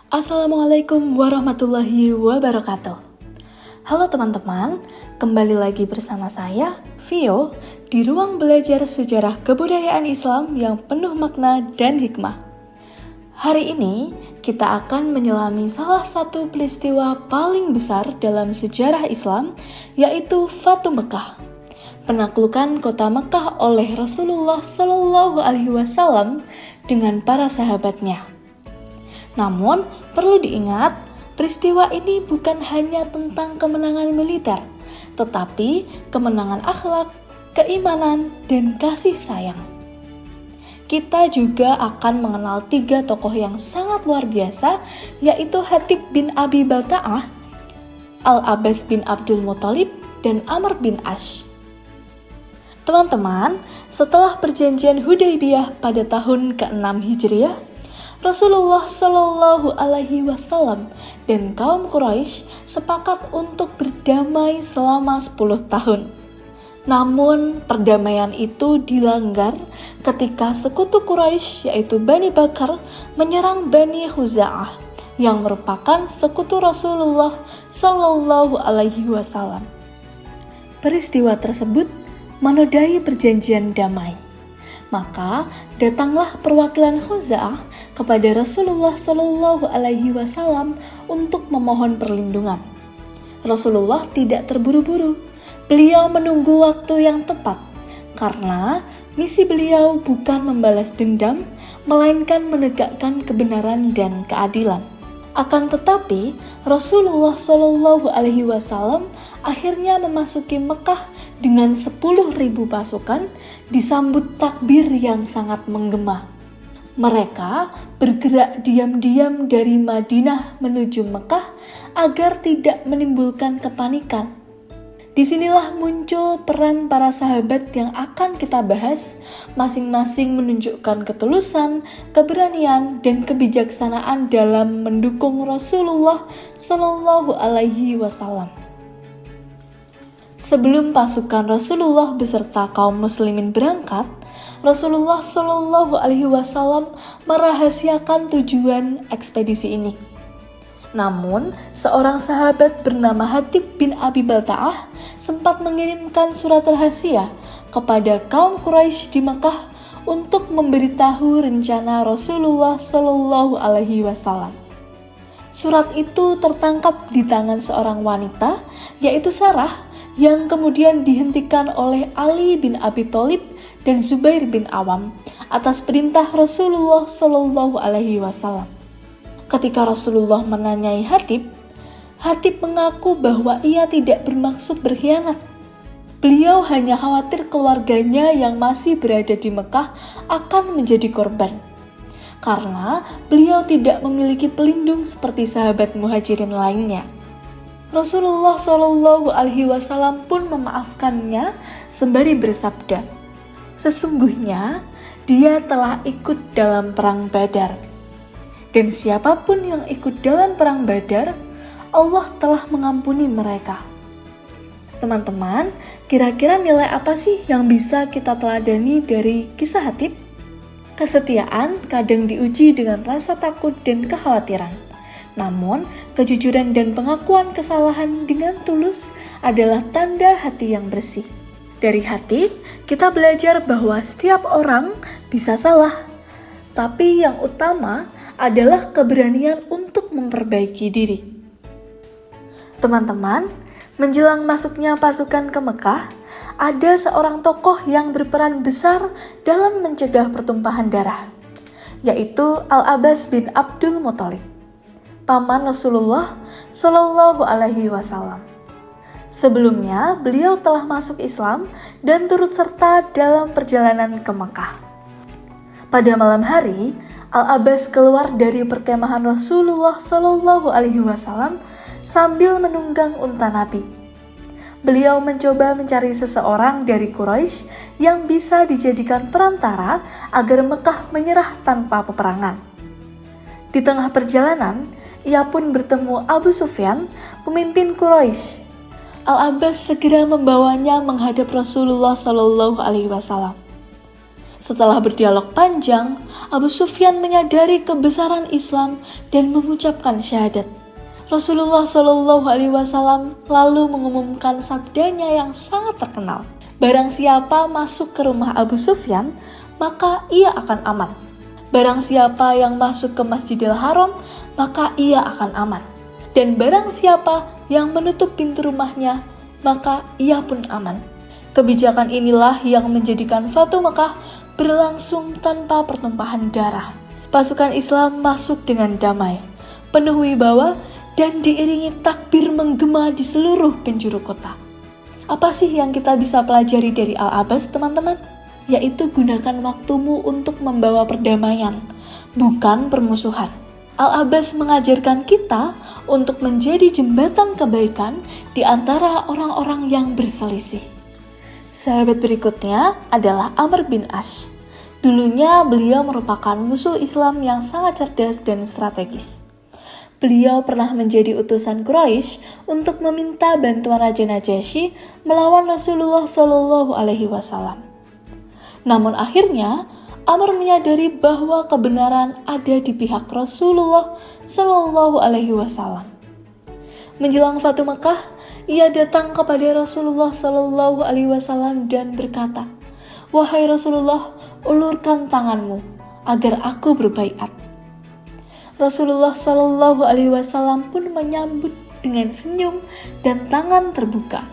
Assalamualaikum warahmatullahi wabarakatuh. Halo teman-teman, kembali lagi bersama saya, Vio, di ruang belajar sejarah kebudayaan Islam yang penuh makna dan hikmah. Hari ini, kita akan menyelami salah satu peristiwa paling besar dalam sejarah Islam, yaitu Fatu Mekah. Penaklukan kota Mekah oleh Rasulullah SAW dengan para sahabatnya. Namun, perlu diingat, peristiwa ini bukan hanya tentang kemenangan militer, tetapi kemenangan akhlak, keimanan, dan kasih sayang. Kita juga akan mengenal 3 tokoh yang sangat luar biasa, yaitu Hatib bin Abi Balta'ah, Al-Abbas bin Abdul Muthalib, dan Amr bin Ash. Teman-teman, setelah perjanjian Hudaybiyah pada tahun ke-6 Hijriah, Rasulullah Shallallahu Alaihi Wasallam dan kaum Quraisy sepakat untuk berdamai selama 10 tahun. Namun, perdamaian itu dilanggar ketika sekutu Quraisy yaitu Bani Bakar menyerang Bani Khuza'ah yang merupakan sekutu Rasulullah Shallallahu Alaihi Wasallam. Peristiwa tersebut menodai perjanjian damai. Maka datanglah perwakilan Khuza'ah kepada Rasulullah Shallallahu Alaihi Wasallam untuk memohon perlindungan. Rasulullah tidak terburu-buru. Beliau menunggu waktu yang tepat karena misi beliau bukan membalas dendam, melainkan menegakkan kebenaran dan keadilan. Akan tetapi, Rasulullah Shallallahu Alaihi Wasallam akhirnya memasuki Mekah dengan 10.000 pasukan, disambut takbir yang sangat menggema. Mereka bergerak diam-diam dari Madinah menuju Mekah agar tidak menimbulkan kepanikan. Disinilah muncul peran para sahabat yang akan kita bahas, masing-masing menunjukkan ketulusan, keberanian, dan kebijaksanaan dalam mendukung Rasulullah Shallallahu Alaihi Wasallam. Sebelum pasukan Rasulullah beserta kaum muslimin berangkat, Rasulullah Shallallahu Alaihi Wasallam merahasiakan tujuan ekspedisi ini. Namun, seorang sahabat bernama Hatib bin Abi Balta'ah sempat mengirimkan surat rahasia kepada kaum Quraisy di Mekah untuk memberitahu rencana Rasulullah Shallallahu Alaihi Wasallam. Surat itu tertangkap di tangan seorang wanita, yaitu Sarah, yang kemudian dihentikan oleh Ali bin Abi Thalib dan Zubair bin Awam atas perintah Rasulullah Shallallahu Alaihi Wasallam. Ketika Rasulullah menanyai Hatib, Hatib mengaku bahwa ia tidak bermaksud berkhianat. Beliau hanya khawatir keluarganya yang masih berada di Mekah akan menjadi korban, karena beliau tidak memiliki pelindung seperti sahabat muhajirin lainnya. Rasulullah Shallallahu Alaihi Wasallam pun memaafkannya sembari bersabda, "Sesungguhnya dia telah ikut dalam perang Badar. Dan siapapun yang ikut dalam perang Badar, Allah telah mengampuni mereka." Teman-teman, kira-kira nilai apa sih yang bisa kita teladani dari kisah Hatib? Kesetiaan kadang diuji dengan rasa takut dan kekhawatiran. Namun, kejujuran dan pengakuan kesalahan dengan tulus adalah tanda hati yang bersih. Dari Hatib, kita belajar bahwa setiap orang bisa salah, tapi yang utama adalah keberanian untuk memperbaiki diri. Teman-teman, menjelang masuknya pasukan ke Mekah, ada seorang tokoh yang berperan besar dalam mencegah pertumpahan darah, yaitu Al-Abbas bin Abdul Muthalib, paman Rasulullah Shallallahu Alaihi Wasallam. Sebelumnya, beliau telah masuk Islam dan turut serta dalam perjalanan ke Mekah. Pada malam hari, Al-Abbas keluar dari perkemahan Rasulullah Shallallahu Alaihi Wasallam sambil menunggang unta Nabi. Beliau mencoba mencari seseorang dari Quraisy yang bisa dijadikan perantara agar Mekah menyerah tanpa peperangan. Di tengah perjalanan, ia pun bertemu Abu Sufyan, pemimpin Quraisy. Al-Abbas segera membawanya menghadap Rasulullah Shallallahu Alaihi Wasallam. Setelah berdialog panjang, Abu Sufyan menyadari kebesaran Islam dan mengucapkan syahadat. Rasulullah Shallallahu Alaihi Wasallam lalu mengumumkan sabdanya yang sangat terkenal. Barang siapa masuk ke rumah Abu Sufyan, maka ia akan aman. Barang siapa yang masuk ke Masjidil Haram, maka ia akan aman. Dan barang siapa yang menutup pintu rumahnya, maka ia pun aman. Kebijakan inilah yang menjadikan Fatu Mekah berlangsung tanpa pertumpahan darah. Pasukan Islam masuk dengan damai, penuh wibawa, dan diiringi takbir menggema di seluruh penjuru kota. Apa sih yang kita bisa pelajari dari Al-Abbas, teman-teman? Yaitu gunakan waktumu untuk membawa perdamaian, bukan permusuhan. Al-Abbas mengajarkan kita untuk menjadi jembatan kebaikan di antara orang-orang yang berselisih. Sahabat berikutnya adalah Amr bin As. Dulunya beliau merupakan musuh Islam yang sangat cerdas dan strategis. Beliau pernah menjadi utusan Quraisy untuk meminta bantuan Raja Najasyi melawan Rasulullah Shallallahu Alaihi Wasallam. Namun akhirnya Amr menyadari bahwa kebenaran ada di pihak Rasulullah Shallallahu Alaihi Wasallam. Menjelang Fatu Mekah, ia datang kepada Rasulullah Shallallahu Alaihi Wasallam dan berkata, "Wahai Rasulullah, ulurkan tanganmu agar aku berbaiat." Rasulullah Shallallahu Alaihi Wasallam pun menyambut dengan senyum dan tangan terbuka.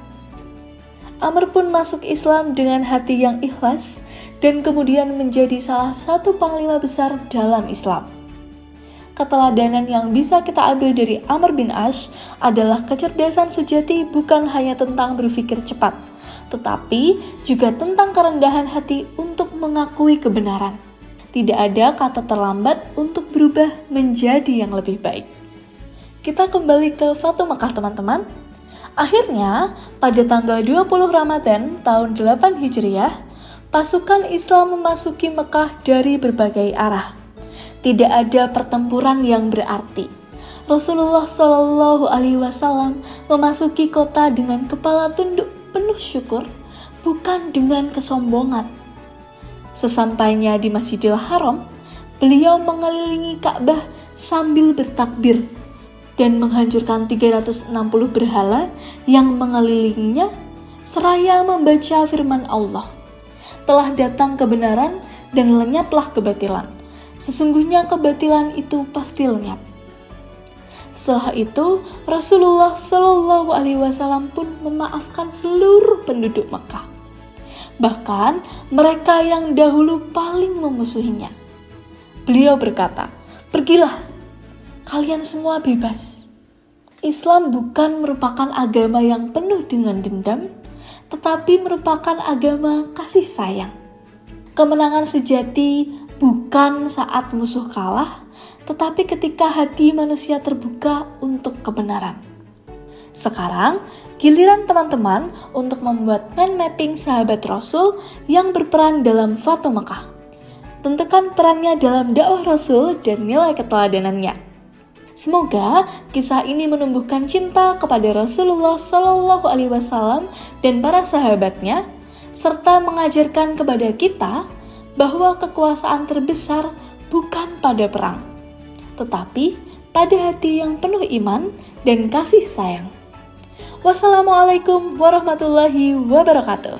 Amr pun masuk Islam dengan hati yang ikhlas dan kemudian menjadi salah satu panglima besar dalam Islam. Keteladanan yang bisa kita ambil dari Amr bin As adalah kecerdasan sejati bukan hanya tentang berpikir cepat, tetapi juga tentang kerendahan hati untuk mengakui kebenaran. Tidak ada kata terlambat untuk berubah menjadi yang lebih baik. Kita kembali ke Fatu Mekah, teman-teman. Akhirnya, pada tanggal 20 Ramadan tahun 8 Hijriah, pasukan Islam memasuki Mekah dari berbagai arah. Tidak ada pertempuran yang berarti. Rasulullah Shallallahu Alaihi Wasallam memasuki kota dengan kepala tunduk penuh syukur, bukan dengan kesombongan. Sesampainya di Masjidil Haram, beliau mengelilingi Ka'bah sambil bertakbir dan menghancurkan 360 berhala yang mengelilinginya seraya membaca firman Allah. Telah datang kebenaran dan lenyaplah kebatilan. Sesungguhnya kebatilan itu pasti lenyap. Setelah itu, Rasulullah Shallallahu Alaihi Wasallam pun memaafkan seluruh penduduk Mekah. Bahkan mereka yang dahulu paling memusuhinya. Beliau berkata, "Pergilah, kalian semua bebas." Islam bukan merupakan agama yang penuh dengan dendam, tetapi merupakan agama kasih sayang. Kemenangan sejati bukan saat musuh kalah, tetapi ketika hati manusia terbuka untuk kebenaran. Sekarang, giliran teman-teman untuk membuat mind mapping sahabat Rasul yang berperan dalam Fatu Mekah. Tentukan perannya dalam dakwah Rasul dan nilai keteladanannya. Semoga kisah ini menumbuhkan cinta kepada Rasulullah Shallallahu Alaihi Wasallam dan para sahabatnya, serta mengajarkan kepada kita bahwa kekuasaan terbesar bukan pada perang, tetapi pada hati yang penuh iman dan kasih sayang. Wassalamualaikum warahmatullahi wabarakatuh.